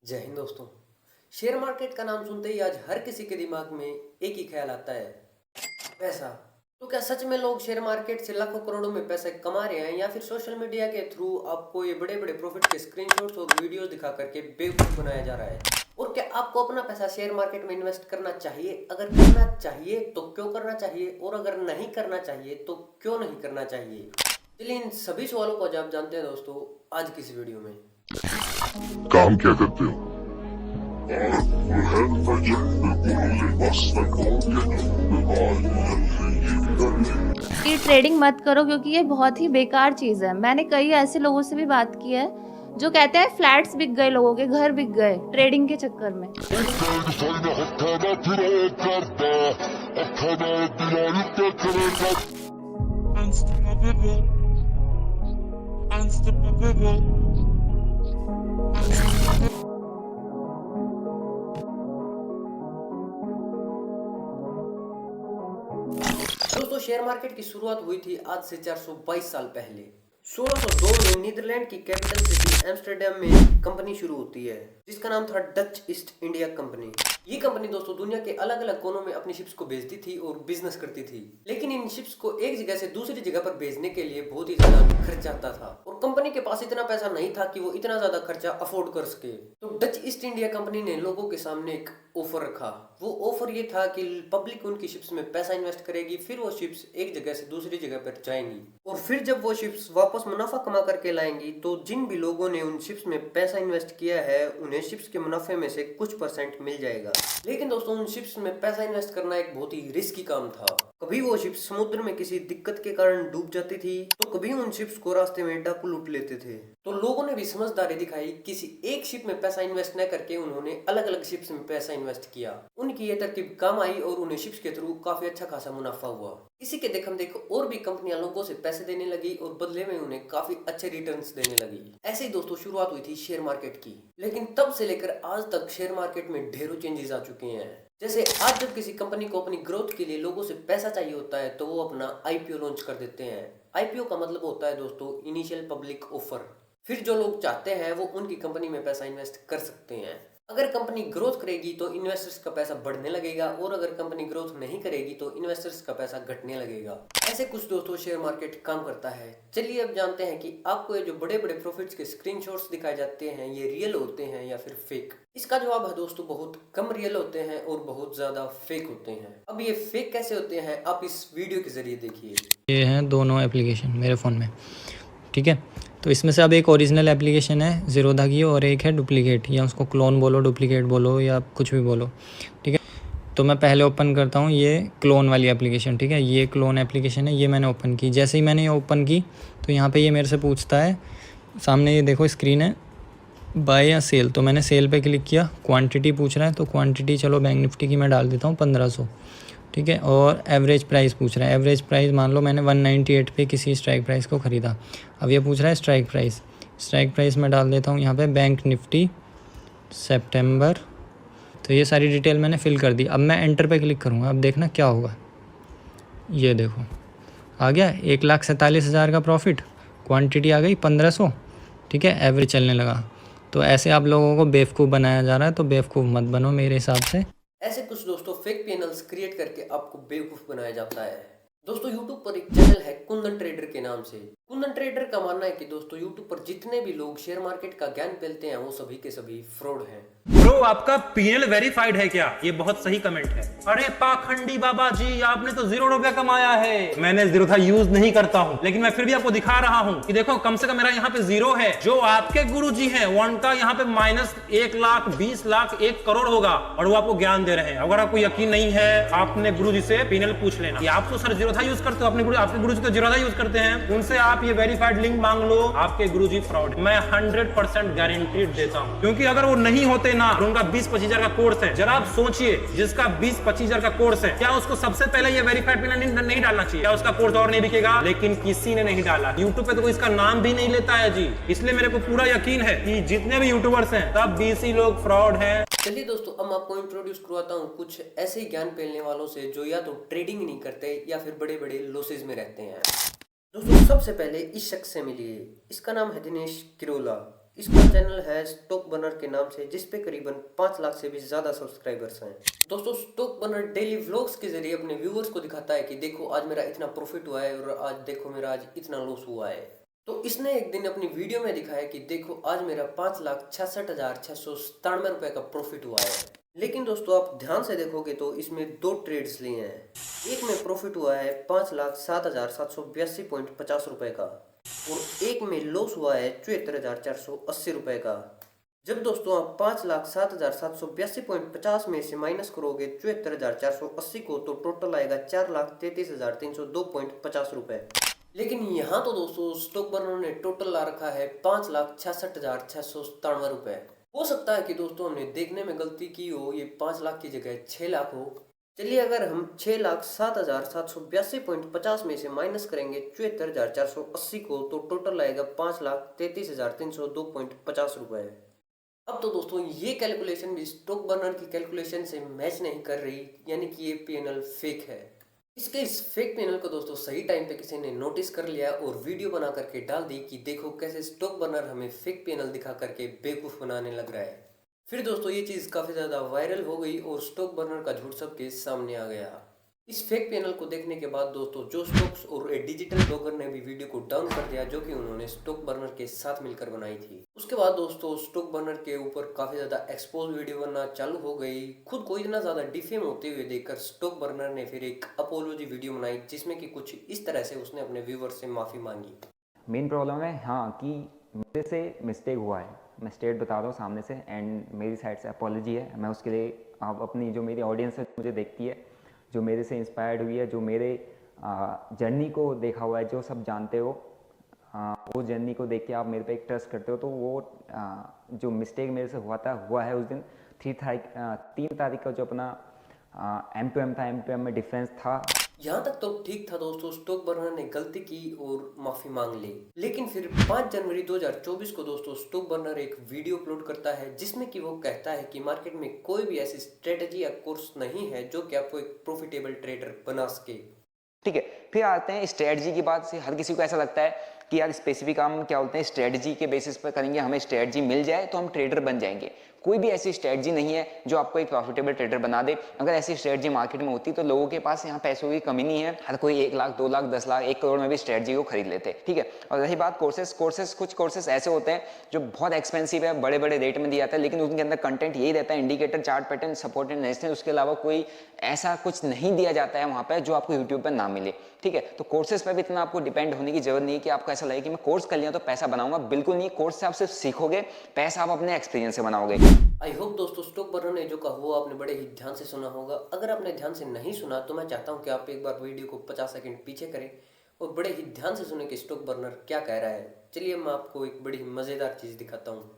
जय हिंद दोस्तों। Share market का नाम सुनते ही आज हर किसी के दिमाग में एक ही ख्याल आता है, पैसा। तो क्या सच में लोग शेयर मार्केट से लाखों करोड़ों में पैसे कमा रहे हैं, या फिर सोशल मीडिया के थ्रू आपको ये बड़े बड़े प्रॉफिट के स्क्रीनशॉट्स और वीडियोस दिखा करके बेवकूफ बनाया जा रहा है? और क्या आपको अपना पैसा शेयर मार्केट में इन्वेस्ट करना चाहिए? अगर करना चाहिए तो क्यों करना चाहिए, और अगर नहीं करना चाहिए तो क्यों नहीं करना चाहिए? चलिए इन सभी सवालों को जवाब जानते हैं दोस्तों आज की इस वीडियो में। काम क्या करते हो? ये ट्रेडिंग मत करो क्योंकि ये बहुत ही बेकार चीज़ है। मैंने कई ऐसे लोगों से भी बात की है जो कहते हैं फ्लैट्स बिक गए, लोगों के घर बिक गए ट्रेडिंग के चक्कर में। दोस्तों शेयर मार्केट की शुरुआत हुई थी आज से 422 साल पहले। 1602 में नीदरलैंड की कैपिटल सिटी एम्स्टर्डम में कंपनी शुरू होती है जिसका नाम था डच ईस्ट इंडिया कंपनी। ये कंपनी दोस्तों दुनिया के अलग अलग कोनों में अपनी शिप्स को भेजती थी और बिजनेस करती थी, लेकिन इन शिप्स को एक जगह से दूसरी जगह पर भेजने के लिए बहुत ही ज्यादा खर्च आता था और कंपनी के पास इतना पैसा नहीं था कि वो इतना ज्यादा खर्चा अफोर्ड कर सके। तो डच ईस्ट इंडिया कंपनी ने लोगों के सामने एक ऑफर रखा। वो ऑफर ये था कि पब्लिक उनकी शिप्स में पैसा इन्वेस्ट करेगी, फिर वो शिप्स एक जगह से दूसरी जगह पर जाएंगी और फिर जब वो शिप्स वापस मुनाफा कमा करके लाएंगी तो जिन भी लोगों ने उन शिप्स में पैसा इन्वेस्ट किया है उन्हें शिप्स के मुनाफे में से कुछ % मिल जाएगा। लेकिन दोस्तों उन शिप्स में पैसा इन्वेस्ट करना एक बहुत ही रिस्की काम था। कभी वो शिप्स समुद्र में किसी दिक्कत के कारण डूब जाती थी तो कभी उन शिप्स को रास्ते में डाकू लूट लेते थे। तो लोगों ने भी समझदारी दिखाई, किसी एक शिप में पैसा इन्वेस्ट न करके उन्होंने अलग अलग शिप्स में पैसा इन्वेस्ट किया। उनकी ये तरकीब काम आई और उन्हें शिप्स के थ्रू काफी अच्छा खासा मुनाफा हुआ। इसी के देखम देख और भी कंपनियां लोगों से पैसे देने लगी और बदले में उन्हें काफी अच्छे रिटर्न्स देने लगी। ऐसे ही दोस्तों शुरुआत हुई थी शेयर मार्केट की, लेकिन तब से लेकर आज तक शेयर मार्केट में ढेरों चेंजेस आ चुके हैं। जैसे आज जब किसी कंपनी को अपनी ग्रोथ के लिए लोगों से पैसा चाहिए होता है तो वो अपना आईपीओ लॉन्च कर देते हैं। आईपीओ का मतलब होता है दोस्तों इनिशियल पब्लिक ऑफर। फिर जो लोग चाहते हैं वो उनकी कंपनी में पैसा इन्वेस्ट कर सकते हैं। अगर कंपनी ग्रोथ करेगी तो इन्वेस्टर्स का पैसा बढ़ने लगेगा और अगर कंपनी ग्रोथ नहीं करेगी तो इन्वेस्टर्स का पैसा घटने लगेगा। ऐसे कुछ दोस्तों शेयर मार्केट काम करता है। चलिए अब जानते हैं कि आपको ये जो बड़े बड़े प्रॉफिट्स के स्क्रीनशॉट्स दिखाए जाते हैं ये रियल होते हैं या फिर फेक। इसका जवाब है दोस्तों बहुत कम रियल होते हैं और बहुत ज्यादा फेक होते हैं। अब ये फेक कैसे होते हैं आप इस वीडियो के जरिए देखिए। ये हैं दोनों एप्लीकेशन मेरे फ़ोन में, ठीक है। तो इसमें से अब एक ओरिजिनल एप्लीकेशन है ज़ीरोधा की और एक है डुप्लीकेट, या उसको क्लोन बोलो, डुप्लीकेट बोलो, या कुछ भी बोलो, ठीक है। तो मैं पहले ओपन करता हूँ ये क्लोन वाली एप्लीकेशन, ठीक है। ये क्लोन एप्लीकेशन है, ये मैंने ओपन की। जैसे ही मैंने ये ओपन की तो यहाँ पे ये मेरे से पूछता है, सामने ये देखो स्क्रीन है, बाय या सेल। तो मैंने सेल पे क्लिक किया। क्वांटिटी पूछ रहा है तो क्वांटिटी चलो बैंक निफ्टी की मैं डाल देता हूँ 1500, ठीक है। और एवरेज प्राइस पूछ रहा है। एवरेज प्राइस मान लो मैंने 198 पे किसी स्ट्राइक प्राइस को ख़रीदा। अब ये पूछ रहा है स्ट्राइक प्राइस। स्ट्राइक प्राइस मैं डाल देता हूँ यहाँ पे बैंक निफ्टी सितंबर। तो ये सारी डिटेल मैंने फिल कर दी। अब मैं एंटर पे क्लिक करूँगा। अब देखना क्या होगा, ये देखो आ गया 1,47,000 का प्रॉफिट। क्वांटिटी आ गई 1500, ठीक है। एवरेज चलने लगा। तो ऐसे आप लोगों को बेवकूफ़ बनाया जा रहा है, तो बेवकूफ़ मत बनो मेरे हिसाब से। ऐसे कुछ दोस्तों फेक पैनल्स क्रिएट करके आपको बेवकूफ बनाया जाता है। दोस्तों YouTube पर एक चैनल है कुंदन ट्रेडर के नाम से। कुंदन ट्रेडर का मानना है कि दोस्तों YouTube पर जितने भी लोग शेयर मार्केट का ज्ञान फैलते हैं वो सभी के सभी फ्रॉड हैं। ब्रो आपका पीएल वेरीफाइड है क्या? ये बहुत सही कमेंट है। अरे पाखंडी बाबा जी आपने तो 0 रुपया कमाया है। मैंने ज़ीरोधा यूज नहीं करता हूँ, लेकिन मैं फिर भी आपको दिखा रहा हूँ कि देखो कम से कम मेरा यहाँ पे 0 है। जो आपके गुरुजी हैं वो उनका यहाँ पे -1 लाख 20 लाख 1 करोड़ होगा और वो आपको ज्ञान दे रहे हैं। अगर आपको यकीन नहीं है आपने गुरुजी से पीएल पूछ लेना कि आप तो सर ज़ीरोधा यूज करते हो, आपके गुरुजी तो ज़ीरोधा यूज करते हैं, उनसे आप ये वेरीफाइड लिंक मांग लो। आपके गुरुजी फ्रॉड। मैं 100% गारंटी देता हूँ, क्योंकि अगर वो नहीं होते ना, उनका 20-25 हजार का कोर्स है। जरा आप सोचिए जिसका 20-25 हजार का कोर्स है, क्या उसको सबसे पहले ये वेरीफाइड पिन नहीं डालना चाहिए? क्या उसका कोर्स और नहीं बिकेगा? लेकिन किसी ने नहीं डाला। यूट्यूब पे तो कोई इसका नाम भी नहीं लेता है जी। इसलिए मेरे को पूरा यकीन है कि जितने भी यूट्यूबर्स हैं सब 20 ही लोग फ्रॉड हैं। चलिए दोस्तों अब मैं आपको इंट्रोड्यूस करवाता हूँ कुछ ऐसे ज्ञान फैलने वालों से जो या तो ट्रेडिंग नहीं करते या फिर बड़े बड़े लॉसेज में रहते हैं। दोस्तों सबसे पहले इस शख्स से मिलिए। इसका नाम है दिनेश किरोला। इसका चैनल है स्टॉक बर्नर के नाम से, जिस पे करीबन 5 लाख से भी ज्यादा सब्सक्राइबर्स हैं। दोस्तों स्टॉक बर्नर डेली व्लॉग्स के जरिए अपने व्यूअर्स को दिखाता है कि देखो आज मेरा इतना प्रॉफिट हुआ है और आज देखो मेरा आज इतना लॉस हुआ है। तो इसने एक दिन अपनी वीडियो में दिखाया कि देखो आज मेरा 5,66,697 रुपए का प्रॉफिट हुआ है। लेकिन दोस्तों आप ध्यान से देखोगे तो इसमें 2 ट्रेड्स लिए हैं। एक में प्रॉफिट हुआ है 5,07,782.50 रुपए का और एक में लॉस हुआ है 74,480 रुपए का। जब दोस्तों आप 5,07,782.50 में से माइनस करोगे 74,480 को तो टोटल आएगा 4,33,302.50 रुपए। लेकिन यहाँ तो दोस्तों स्टॉक बर्नर ने टोटल ला रखा है 5,66,697 रुपए। हो सकता है कि दोस्तों हमने देखने में गलती की हो, ये 5 लाख की जगह 6 लाख हो। चलिए अगर हम 6,07,782.50 में से माइनस करेंगे 74,480 को तो टोटल आएगा 5,33,302.50 रुपए। अब तो दोस्तों ये कैलकुलेशन भी स्टॉक बर्नर की कैलकुलेशन से मैच नहीं कर रही, यानी कि ये पीएनएल फेक है। इसके इस फेक पीएनएल को दोस्तों सही टाइम पे किसी ने नोटिस कर लिया और वीडियो बना करके डाल दी कि देखो कैसे स्टॉक बर्नर हमें फेक पीएनएल दिखा करके बेवकूफ बनाने लग रहा है। फिर दोस्तों ये चीज़ काफ़ी ज़्यादा वायरल हो गई और स्टॉक बर्नर का झूठ सबके सामने आ गया। इस फेक पीएनएल को देखने के बाद दोस्तों जो स्टॉक्स और एक डिजिटल ब्लॉगर ने भी वीडियो को डाउन कर दिया, जो कि उन्होंने स्टॉक बर्नर के साथ मिलकर बनाई थी। उसके बाद दोस्तों स्टॉक बर्नर के ऊपर काफ़ी ज़्यादा एक्सपोज वीडियो बनना चालू हो गई। खुद को इतना ज़्यादा डिफेम होते हुए देखकर स्टॉक बर्नर ने फिर एक अपोलॉजी वीडियो बनाई, जिसमें कि कुछ इस तरह से उसने अपने व्यूअर्स से माफ़ी मांगी। मेन प्रॉब्लम है हाँ कि मेरे से मिस्टेक हुआ है, मैं स्ट्रेट बता रहा हूँ सामने से, एंड मेरी साइड से अपोलॉजी है। मैं उसके लिए आप अपनी जो मेरी ऑडियंस है मुझे देखती है, जो मेरे से इंस्पायर्ड हुई है, जो मेरे जर्नी को देखा हुआ है, जो सब जानते हो, वो जर्नी को देख के आप मेरे पे एक ट्रस्ट करते हो, तो वो जो मिस्टेक मेरे से हुआ है उस दिन 3 तारीख का जो अपना M2M था, M2M में डिफरेंस था। यहाँ तक तो ठीक था दोस्तों, स्टॉक बर्नर ने गलती की और माफी मांग ली। लेकिन फिर 5 जनवरी 2024 को दोस्तों स्टॉक बर्नर एक वीडियो अपलोड करता है, जिसमें कि वो कहता है कि मार्केट में कोई भी ऐसी स्ट्रेटजी या कोर्स नहीं है जो कि आपको एक प्रॉफिटेबल ट्रेडर बना सके। ठीक है, फिर आते हैं स्ट्रेटजी की बात से। हर किसी को ऐसा लगता है कि यार स्पेसिफिक हम क्या बोलते हैं स्ट्रेटजी के बेसिस पर करेंगे, हमें स्ट्रेटजी मिल जाए तो हम ट्रेडर बन जाएंगे। कोई भी ऐसी स्ट्रेटजी नहीं है जो आपको एक प्रॉफिटेबल ट्रेडर बना दे। अगर ऐसी स्ट्रेटजी मार्केट में होती तो लोगों के पास यहाँ पैसों की कमी नहीं है, हर कोई 1 लाख 2 लाख 10 लाख 1 करोड़ में भी स्ट्रेटजी को खरीद लेते। ठीक है, और रही बात कोर्सेस, कुछ कोर्सेस ऐसे होते हैं जो बहुत एक्सपेंसिव है, बड़े बड़े रेट में दिया जाता है, लेकिन उनके अंदर कंटेंट यही रहता है indicator, chart pattern, support and resistance. उसके अलावा कोई ऐसा कुछ नहीं दिया जाता है वहाँ पर जो आपको यूट्यूब पर ना मिले। ठीक है, तो कोर्सेज पर भी इतना आपको डिपेंड होने की जरूरत नहीं है कि आपको ऐसा लगे कि मैं कोर्स कर लिया तो पैसा बनाऊंगा। बिल्कुल नहीं, कोर्स से आप सिर्फ सीखोगे, पैसा आप अपने एक्सपीरियंस से बनाओगे। आई होप दोस्तों स्टॉक बर्नर ने जो कहा वो आपने बड़े ही ध्यान से सुना होगा। अगर आपने ध्यान से नहीं सुना तो मैं चाहता हूं कि आप एक बार वीडियो को 50 सेकंड पीछे करें और बड़े ही ध्यान से सुने कि स्टॉक बर्नर क्या कह रहा है। चलिए मैं आपको एक बड़ी मज़ेदार चीज़ दिखाता हूँ।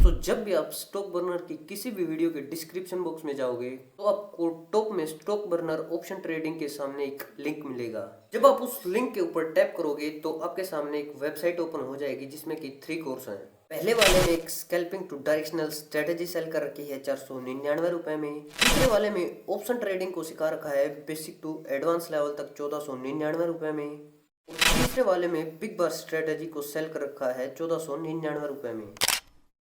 तो जब भी आप स्टॉक बर्नर की किसी भी वीडियो के डिस्क्रिप्शन बॉक्स में जाओगे तो आपको टॉप में स्टॉक बर्नर ऑप्शन ट्रेडिंग के सामने एक लिंक मिलेगा। जब आप उस लिंक के ऊपर टैप करोगे तो आपके सामने एक वेबसाइट ओपन हो जाएगी, जिसमें कि 3 कोर्स हैं। पहले वाले में एक scalping two directional strategy sell कर रखी है 499 रुपए में। दूसरे वाले में ऑप्शन ट्रेडिंग को सिखा रखा है बेसिक टू एडवांस लेवल तक 1499 रुपए में। तीसरे वाले में बिग बार स्ट्रेटेजी को सेल कर रखा है 1499 रुपए में।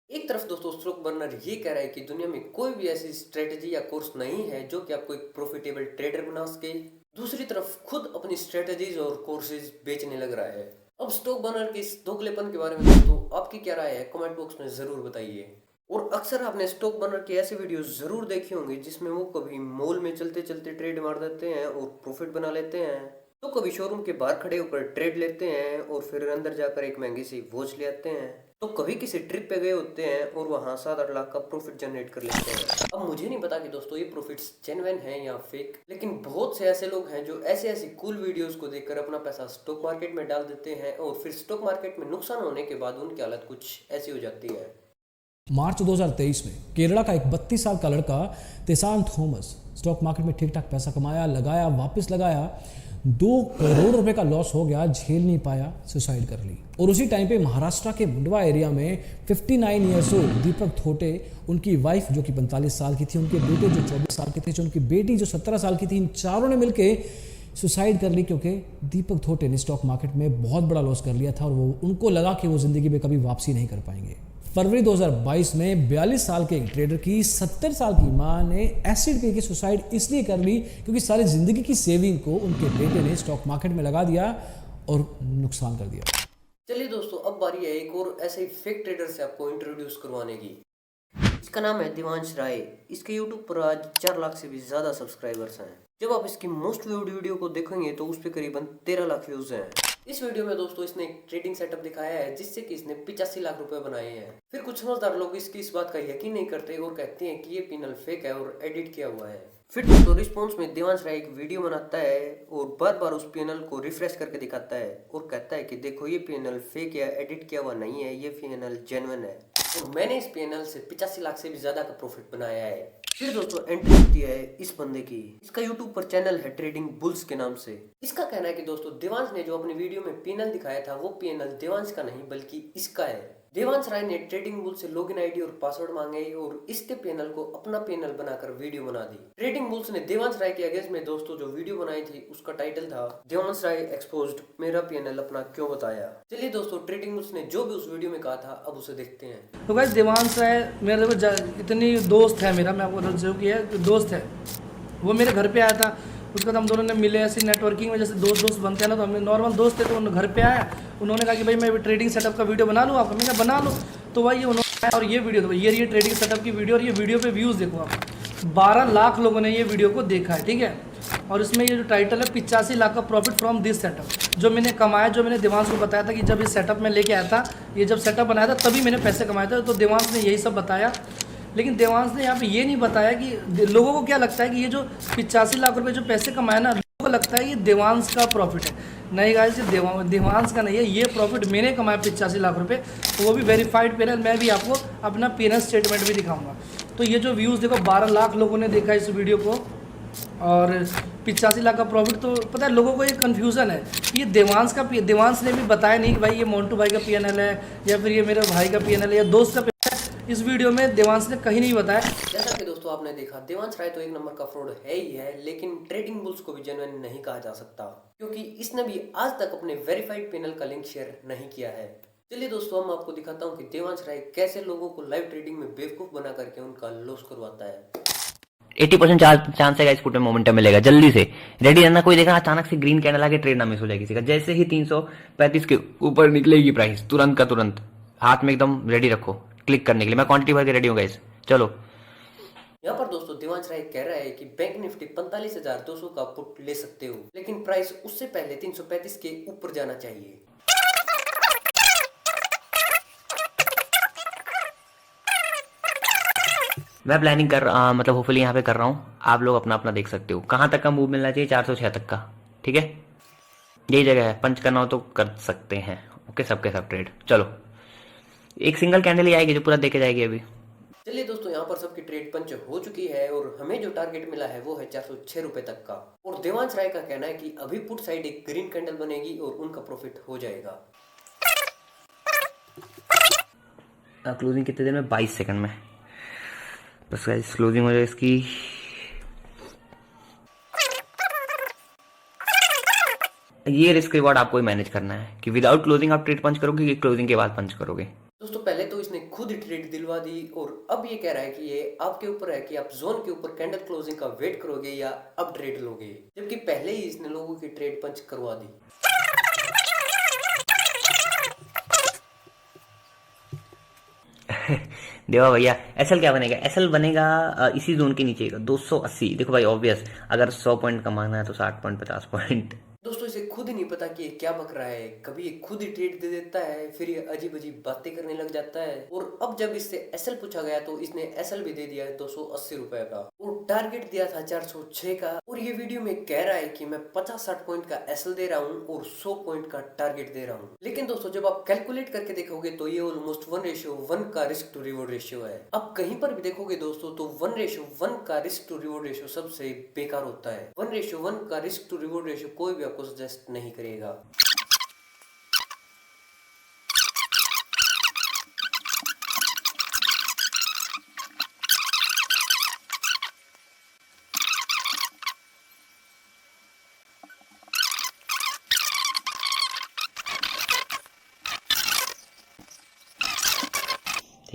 एक तरफ दोस्तों स्टॉक बर्नर ये कह रहा है कि दुनिया में कोई भी ऐसी स्ट्रेटजी या कोर्स नहीं है जो कि आपको एक प्रॉफिटेबल ट्रेडर बना सके। दूसरी तरफ खुद अपनी स्ट्रेटजीज और कोर्सेज बेचने लग रहा है। अब स्टॉक बर्नर के इस दोगलेपन के बारे में दोस्तों आपकी क्या राय है, कमेंट बॉक्स में जरूर बताइए। और अक्सर आपने स्टॉक बर्नर की ऐसी वीडियोस जरूर देखी होंगी जिसमें वो कभी मॉल में चलते चलते ट्रेड मार देते हैं और प्रॉफिट बना लेते हैं, तो कभी शोरूम के बाहर खड़े होकर ट्रेड लेते हैं और फिर अंदर जाकर एक महंगी सी वॉच ले आते हैं, तो कभी किसी ट्रिप पे गए होते हैं और वहाँ 7-8 लाख का प्रॉफिट जनरेट कर लेते हैं। अब मुझे नहीं पता कि दोस्तों ये प्रॉफिट्स जेन्युइन हैं या फेक, लेकिन बहुत से ऐसे लोग हैं जो ऐसी कूल वीडियोस को देखकर अपना पैसा स्टॉक मार्केट में डाल देते हैं और फिर स्टॉक मार्केट में नुकसान होने के बाद उनकी हालत कुछ ऐसी हो जाती है। मार्च 2023 में केरला का एक 32 साल का लड़का तेसान थॉमस स्टॉक मार्केट में ठीक ठाक पैसा कमाया, लगाया, वापस लगाया, 2 करोड़ रुपए का लॉस हो गया, झेल नहीं पाया, सुसाइड कर ली। और उसी टाइम पे महाराष्ट्र के मुंडवा एरिया में 59 ईयर्स ओल्ड दीपक थोटे, उनकी वाइफ जो कि 45 साल की थी, उनके बेटे जो 24 साल के थे, जो उनकी बेटी जो 17 साल की थी, इन चारों ने मिलके सुसाइड कर ली क्योंकि दीपक थोटे ने स्टॉक मार्केट में बहुत बड़ा लॉस कर लिया था और वो उनको लगा कि वो ज़िंदगी में कभी वापसी नहीं कर पाएंगे। फरवरी 2022 में 42 साल के एक ट्रेडर की 70 साल की मां ने एसिड पी के सुसाइड इसलिए कर ली क्योंकि सारी जिंदगी की सेविंग को उनके बेटे ने स्टॉक मार्केट में लगा दिया और नुकसान कर दिया। चलिए दोस्तों, अब बारी है एक और ऐसे ही फेक ट्रेडर से आपको इंट्रोड्यूस करवाने की। इसका नाम है देवांश राय। इसके यूट्यूब पर आज 4 लाख से भी ज्यादा सब्सक्राइबर्स हैं। जब आप इसकी मोस्ट व्यूड वीडियो को देखेंगे तो उस पर करीबन 13 लाख व्यूज हैं। इस वीडियो में दोस्तों इसने एक ट्रेडिंग सेटअप दिखाया है जिससे कि इसने 85 लाख रुपए बनाए हैं। फिर कुछ समझदार लोग इसकी इस बात का यकीन नहीं करते और कहते हैं कि ये पैनल फेक है और एडिट किया हुआ है। फिर दोस्तों रिस्पॉन्स में देवांश राय एक वीडियो बनाता है और बार बार उस पैनल को रिफ्रेश करके दिखाता है और कहता है कि देखो ये पैनल फेक या एडिट किया हुआ नहीं है, ये पैनल जेन्युइन है और मैंने इस पैनल से 85 लाख से भी ज्यादा का प्रॉफिट बनाया है। फिर दोस्तों एंट्री होती है इस बंदे की। इसका यूट्यूब पर चैनल है ट्रेडिंग बुल्स के नाम से। इसका कहना है कि दोस्तों देवांश ने जो अपनी वीडियो में पैनल दिखाया था वो पैनल देवांश का नहीं बल्कि इसका है। देवांश राय ने ट्रेडिंग बुल से लॉगिन आईडी और पासवर्ड मांगे और इसके पैनल को अपना पैनल बनाकर वीडियो बना दी। ट्रेडिंग बुल्स ने देवांश राय के अगेंस्ट में दोस्तों जो वीडियो बनाई थी उसका टाइटल था देवांश राय एक्सपोज्ड, मेरा पैनल अपना क्यों बताया। चलिए दोस्तों ट्रेडिंग बुल्स ने जो भी उस वीडियो में कहा था अब उसे देखते हैं। तो गाइस देवांश राय मेरे इतनी दोस्त है मेरा, मैं आपको जो किया दोस्त है वो मेरे घर पे आया था। उसके बाद हम दोनों ने मिले, ऐसी नेटवर्किंग में जैसे दोस्त बनते हैं ना, तो हम नॉर्मल दोस्त थे। तो उन घर पे आया, उन्होंने कहा कि भाई मैं ट्रेडिंग सेटअप का वीडियो बना लूँ आपका। मैंने बना लो। तो भाई उन्होंने और ये वीडियो तो ये ट्रेडिंग सेटअप की वीडियो और ये वीडियो पे व्यूज़ देखो आप, 12 लाख लोगों ने ये वीडियो को देखा है, ठीक है। और इसमें ये जो टाइटल है 85 लाख का प्रॉफिट फ्रॉम दिस सेटअप, जो मैंने कमाया, जो मैंने देवांश को बताया था कि जब इस सेटअप में लेके आया था, ये जब सेटअप बनाया था तभी मैंने पैसे कमाए थे। तो देवांश ने यही सब बताया। लेकिन देवांश ने यहाँ पे ये नहीं बताया कि लोगों को क्या लगता है कि ये जो 85 लाख रुपए जो पैसे कमाए ना, लोगों को लगता है ये देवांश का प्रॉफिट है। नहीं गाइस, ये देवांश का नहीं है, ये प्रॉफिट मैंने कमाया 85 लाख रुपए, तो वो भी वेरीफाइड पैनल। मैं भी आपको अपना पैनल स्टेटमेंट भी दिखाऊंगा। तो ये जो व्यूज़ देखो 12 लाख लोगों ने देखा इस वीडियो को और 85 लाख का प्रॉफिट। तो पता है लोगों को ये कन्फ्यूज़न है, ये देवांश ने भी बताया नहीं कि भाई ये मोन्टू भाई का पैनल है या फिर ये मेरे भाई का पैनल है या दोस्त का पैनल है। इस वीडियो में देवांश ने कहीं नहीं बताया। जैसा कि दोस्तों आपने देखा, देवांश राय तो एक नंबर का फ्रॉड है ही है, लेकिन ट्रेडिंग बुल्स को भी जेन्युइन नहीं कहा जा सकता क्योंकि इसने भी आज तक अपने वेरीफाइड पैनल का लिंक शेयर नहीं किया है। चलिए दोस्तों हम आपको दिखाता हूँ कि देवांश राय कैसे लोगों को लाइव ट्रेडिंग में बेवकूफ बना करके उनका लॉस करवाता है। 80% चांस है इस फुट में मोमेंटम मिलेगा। जल्दी से रेडी रहना। कोई देखा अचानक से ग्रीन कैंडल आके ट्रेड ना मिस हो जाए किसी का। जैसे ही 335 के ऊपर निकलेगी प्राइस, तुरंत का तुरंत हाथ में एकदम रेडी रखो क्लिक करने के लिए। मैं क्वांटिटी भर के रेडी हूँ गाइस, चलो। यहाँ पर दोस्तों देवांश राय कह रहा है कि बैंक निफ्टी 45,200 का पुट ले सकते हो, लेकिन प्राइस उससे पहले 335 के ऊपर जाना चाहिए। मैं प्लानिंग कर रहा मतलब होपफुली यहाँ पे कर रहा हूँ। आप लोग अपना अपना देख सकते हो कहाँ तक का मूव मिलना चाहिए। 406 तक का, ठीक है, यही जगह है। पंच करना हो तो कर सकते हैं। ओके, सबके सब ट्रेड। चलो, एक सिंगल कैंडल ही आएगी जो पूरा देके जाएगी अभी। चलिए दोस्तों यहाँ पर सबकी ट्रेड पंच हो चुकी है और हमें जो टारगेट मिला है वो है 406 रुपए तक का। और देवांश राय का कहना है कि अभी पुट साइड एक ग्रीन कैंडल बनेगी और उनका प्रॉफिट हो जाएगा। क्लोजिंग कितने देर में? 22 सेकंड में। बस गाइस क्लोजिंग हो जाए इसकी। ये रिस्क रिवॉर्ड आपको ही मैनेज करना है कि विदाउट क्लोजिंग आप ट्रेड पंच करोगे कि क्लोजिंग के बाद पंच करोगे। दोस्तों पहले तो इसने खुद ही ट्रेड दिलवा दी और अब ये कह रहा है कि ये आपके ऊपर है कि आप जोन के ऊपर कैंडल क्लोजिंग का वेट करोगे या अब ट्रेड लोगे, जबकि पहले ही इसने लोगों की ट्रेड पंच करवा दी। देवा भैया एसएल क्या बनेगा? एसएल बनेगा इसी जोन के नीचे का 280। देखो भाई ऑब्वियस, अगर 100 पॉइंट कमाना है तो 60 पॉइंट 50 पॉइंट। दोस्तों इसे खुद ही नहीं पता कि ये क्या बक रहा है। कभी ये खुद ही ट्रेड दे देता है, फिर ये अजीब अजीब बातें करने लग जाता है। और अब जब इससे एसएल पूछा गया तो इसने एसएल भी दे दिया है 280 रुपए का और टारगेट दिया था 406 का। और ये वीडियो में कह रहा है कि मैं 50-60 पॉइंट का एसएल दे रहा हूँ और 100 पॉइंट का टारगेट दे रहा हूँ। लेकिन दोस्तों जब आप कैलकुलेट करके देखोगे तो ये ऑलमोस्ट 1:1 का रिस्क टू रिवॉर्ड रेशियो है। अब कहीं पर भी देखोगे दोस्तों तो 1:1 का रिस्क टू रिवॉर्ड रेशियो सबसे बेकार होता है। 1:1 का रिस्क टू रिवॉर्ड रेशियो कोई भी आपको सजेस्ट नहीं करेगा।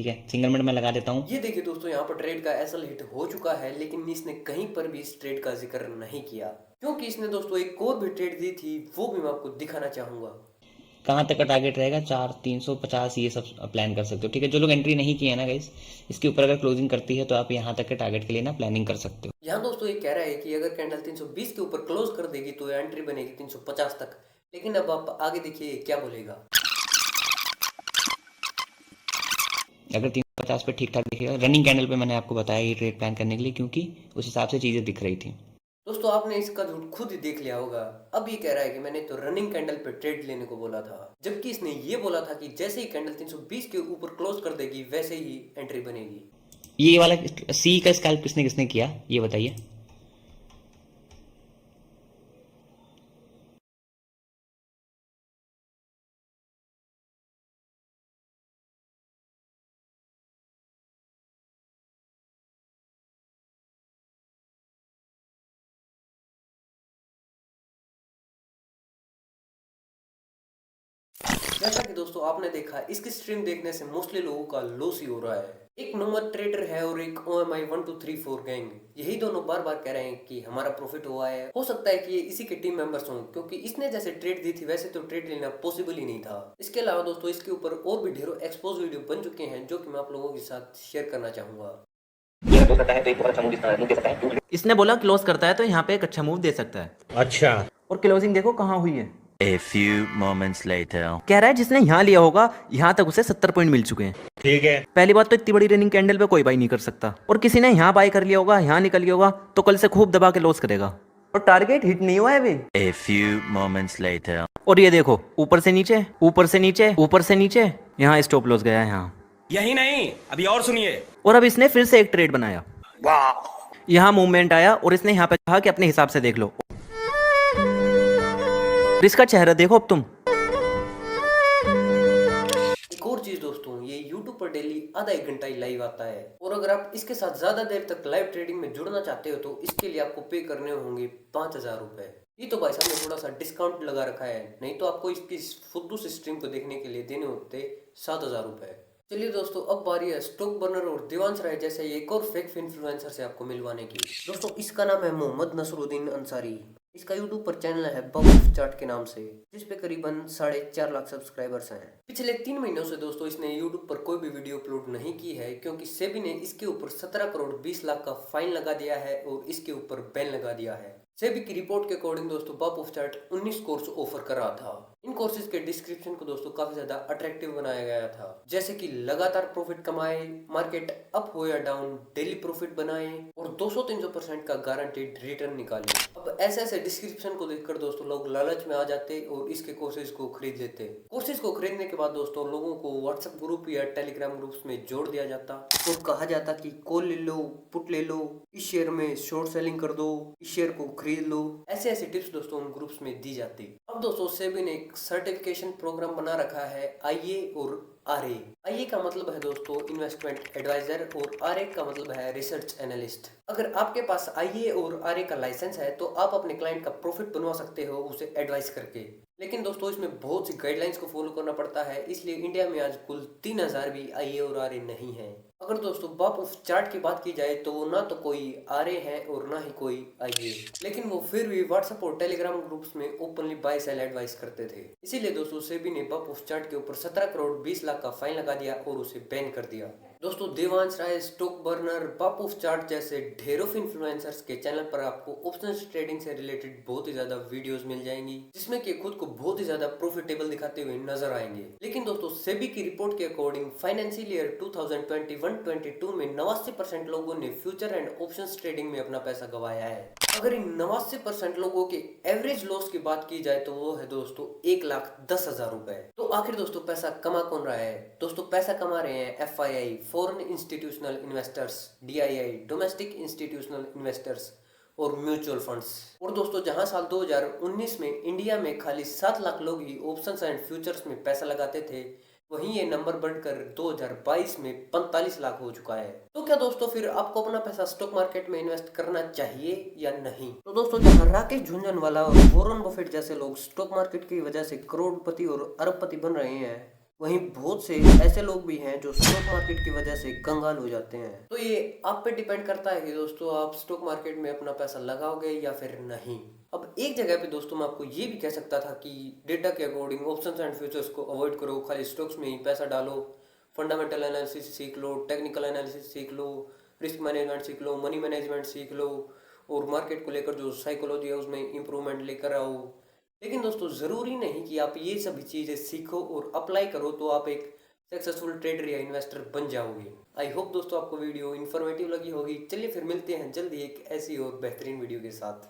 ठीक है, सिंगल मिनट में लगा देता हूँ। ये देखिए दोस्तों, यहाँ पर ट्रेड का एसएल हिट हो चुका है, लेकिन इसने कहीं पर भी इस ट्रेड का जिक्र नहीं किया, क्योंकि इसने दोस्तों एक और भी ट्रेड दी थी, वो भी मैं आपको दिखाना चाहूंगा। कहाँ तक का टारगेट रहेगा? 4,350 ये सब प्लान कर सकते हो, ठीक है। जो लोग एंट्री नहीं किए हैं ना गाइस, इसके ऊपर अगर क्लोजिंग करती है तो आप यहाँ तक के टारगेट के लिए ना प्लानिंग कर सकते हो। यहाँ दोस्तों ये कह रहा है कि अगर कैंडल 320 के ऊपर क्लोज कर देगी तो एंट्री बनेगी 350 तक, लेकिन अब आप आगे देखिए क्या बोलेगा। अगर 350 पे ठीक ठाक दिखेगा, रनिंग कैंडल पे मैंने आपको बताया ये ट्रेड प्लान करने के लिए, क्योंकि उस हिसाब से चीज़ें दिख रही थी। दोस्तों आपने इसका झूठ खुद ही देख लिया होगा। अब ये कह रहा है कि मैंने तो रनिंग कैंडल पे ट्रेड लेने को बोला था, जबकि इसने ये बोला था कि जैसे ही कैंडल 320 के ऊपर क्लोज कर देगी वैसे ही एंट्री बनेगी। ये वाला सी का स्कैल्प किसने किसने किया ये बताइए। जैसा कि दोस्तों आपने देखा, इसकी स्ट्रीम देखने से मोस्टली लोगों का लॉस ही हो रहा है। एक नंबर ट्रेडर है और एक OMI 1234 गैंग, यही दोनों बार बार कह रहे हैं कि हमारा प्रॉफिट हुआ है। हो सकता है कि ये इसी के टीम मेंबर्स हों, क्योंकि इसने जैसे ट्रेड दी थी वैसे तो ट्रेड लेना पॉसिबल ही नहीं था। इसके अलावा दोस्तों इसके ऊपर और भी ढेरों एक्सपोज वीडियो बन चुके हैं, जो कि मैं आप लोगों के साथ शेयर करना चाहूंगा। इसने बोला क्लोज करता है तो यहाँ पे एक अच्छा मूव दे सकता है। अच्छा, और क्लोजिंग देखो कहाँ हुई है। A few moments later. कह रहा है जिसने यहाँ लिया होगा यहाँ तक उसे 70 पॉइंट मिल चुके हैं। ठीक है। पहली बात तो इतनी बड़ी रनिंग कैंडल पे कोई बाई नहीं कर सकता, और किसी ने यहाँ बाई कर लिया होगा, यहाँ निकल गया होगा तो कल से खूब दबा के लॉस करेगा। और टारगेट हिट नहीं हुआ है अभी। A few moments later. और ये देखो ऊपर से नीचे, ऊपर से नीचे, ऊपर से नीचे, यहाँ स्टॉप लॉस गया है यहाँ। यही नहीं, अभी और सुनिए। और अब इसने फिर से एक ट्रेड बनाया, यहाँ मूवमेंट आया और इसने यहाँ पे कहा कि अपने हिसाब से देख लो। इसका चेहरा देखो अब तुम। एक और चीज दोस्तों, ये YouTube पर डेली आधा एक घंटा ही लाइव आता है, और अगर आप इसके साथ ज्यादा देर तक लाइव ट्रेडिंग में जुड़ना चाहते हो तो इसके लिए आपको पे करने होंगे 5,000 रुपए। ये तो भाई साहब ने थोड़ा सा डिस्काउंट लगा रखा है, नहीं तो आपको इसकी फुद्दू से स्ट्रीम को देखने के लिए देने होते 7,000 रुपए। चलिए दोस्तों, अब बारी है स्टॉक बर्नर और देवांश राय जैसे एक और फेक इन्फ्लुएंसर से आपको मिलवाने की। दोस्तों इसका नाम है मोहम्मद नसरुद्दीन अंसारी। इसका यूट्यूब पर चैनल है बबल चार्ट के नाम से, जिस पे करीबन 4.5 लाख सब्सक्राइबर्स हैं। पिछले 3 महीनों से दोस्तों इसने यूट्यूब पर कोई भी वीडियो अपलोड नहीं की है, क्योंकि सेबी ने इसके ऊपर 17 करोड़ 20 लाख का फाइन लगा दिया है और इसके ऊपर बैन लगा दिया है। सेबी की रिपोर्ट के अकॉर्डिंग दोस्तों बब ऑफ चार्ट 19 कोर्स ऑफर कर रहा था। इन कोर्सेज के डिस्क्रिप्शन को दोस्तों काफी ज्यादा अट्रैक्टिव बनाया गया था, जैसे कि लगातार प्रॉफिट कमाए, मार्केट अप हो या डाउन, डेली प्रॉफिट बनाए और 200-300% का गारंटीड रिटर्न निकाले। अब ऐसे ऐसे डिस्क्रिप्शन को देखकर दोस्तों लोग लालच में आ जाते और इसके कोर्सेज को खरीद लेते। कोर्सेज को खरीदने के बाद दोस्तों लोगों को व्हाट्सएप ग्रुप या टेलीग्राम ग्रुप्स में जोड़ दिया जाता और कहा जाता कि कॉल ले लो, पुट ले लो, इस शेयर में शॉर्ट सेलिंग कर दो, इस शेयर को खरीद लो। ऐसे ऐसे टिप्स दोस्तों उन ग्रुप्स में दी जाती। अब दोस्तों सेबी ने एक सर्टिफिकेशन प्रोग्राम बना रखा है IA और RA। IA का मतलब है दोस्तों इन्वेस्टमेंट एडवाइजर और RA का मतलब है रिसर्च एनालिस्ट। अगर आपके पास IA और RA का लाइसेंस है तो आप अपने क्लाइंट का प्रॉफिट बनवा सकते हो उसे एडवाइस करके, लेकिन दोस्तों इसमें बहुत सी गाइडलाइंस को फॉलो करना पड़ता है, इसलिए इंडिया में आज कुल 3000 भी IA और RA नहीं है। अगर दोस्तों बब ऑफ चार्ट की बात की जाए तो ना तो कोई RA है और ना ही कोई IA, लेकिन वो फिर भी व्हाट्सएप और टेलीग्राम ग्रुप्स में ओपनली बाय सेल एडवाइस करते थे। इसीलिए दोस्तों सेबी ने बब ऑफ चार्ट के ऊपर 17 करोड़ 20 लाख का फाइन लगा दिया और उसे बैन कर दिया। दोस्तों देवांश राय, स्टॉक बर्नर, बब ऑफ चार्ट जैसे ढेरों इन्फ्लुएंसर्स के चैनल पर आपको ऑप्शंस ट्रेडिंग से रिलेटेड बहुत ही ज्यादा वीडियोस मिल जाएंगी, जिसमें कि खुद को बहुत ही ज्यादा प्रॉफिटेबल दिखाते हुए नजर आएंगे। लेकिन दोस्तों सेबी की रिपोर्ट के अकॉर्डिंग फाइनेंशियल ईयर 2021-22 में 89% लोगों ने फ्यूचर एंड ऑप्शंस ट्रेडिंग में अपना पैसा गंवाया है। अगर इन 89% लोगों के एवरेज लॉस की बात की जाए तो वो है दोस्तों 1,10,000 रुपए। तो आखिर दोस्तों पैसा कमा कौन रहा है? दोस्तों पैसा कमा रहे हैं FII, foreign institutional investors, DII, domestic institutional investors और म्यूचुअल फंड्स। और दोस्तों जहां साल 2019 में इंडिया में खाली 7 लाख लोग ही ऑप्शंस एंड फ्यूचर्स में पैसा लगाते थे, वहीं ये नंबर बढ़कर 2022 में 45 लाख हो चुका है। तो क्या दोस्तों फिर आपको अपना पैसा स्टॉक मार्केट में इन्वेस्ट करना चाहिए या नहीं? तो दोस्तों जहां राकेश झुनझुनवाला और वॉरेन बफेट जैसे लोग स्टॉक मार्केट की वजह से करोड़पति और अरबपति बन रहे हैं, वहीं बहुत से ऐसे लोग भी हैं जो स्टॉक मार्केट की वजह से कंगाल हो जाते हैं। तो ये आप पे डिपेंड करता है कि दोस्तों आप स्टॉक मार्केट में अपना पैसा लगाओगे या फिर नहीं। अब एक जगह पे दोस्तों मैं आपको ये भी कह सकता था कि डेटा के अकॉर्डिंग ऑप्शंस एंड फ्यूचर्स को अवॉइड करो, खाली स्टॉक्स में ही पैसा डालो, फंडामेंटल एनालिसिस सीख लो, टेक्निकल एनालिसिस सीख लो, रिस्क मैनेजमेंट सीख लो, मनी मैनेजमेंट सीख लो और मार्केट को लेकर जो साइकोलॉजी है उसमें इंप्रूवमेंट लेकर आओ। लेकिन दोस्तों ज़रूरी नहीं कि आप ये सभी चीज़ें सीखो और अप्लाई करो तो आप एक सक्सेसफुल ट्रेडर या इन्वेस्टर बन जाओगे। आई होप दोस्तों आपको वीडियो इन्फॉर्मेटिव लगी होगी। चलिए फिर मिलते हैं जल्दी एक ऐसी और बेहतरीन वीडियो के साथ।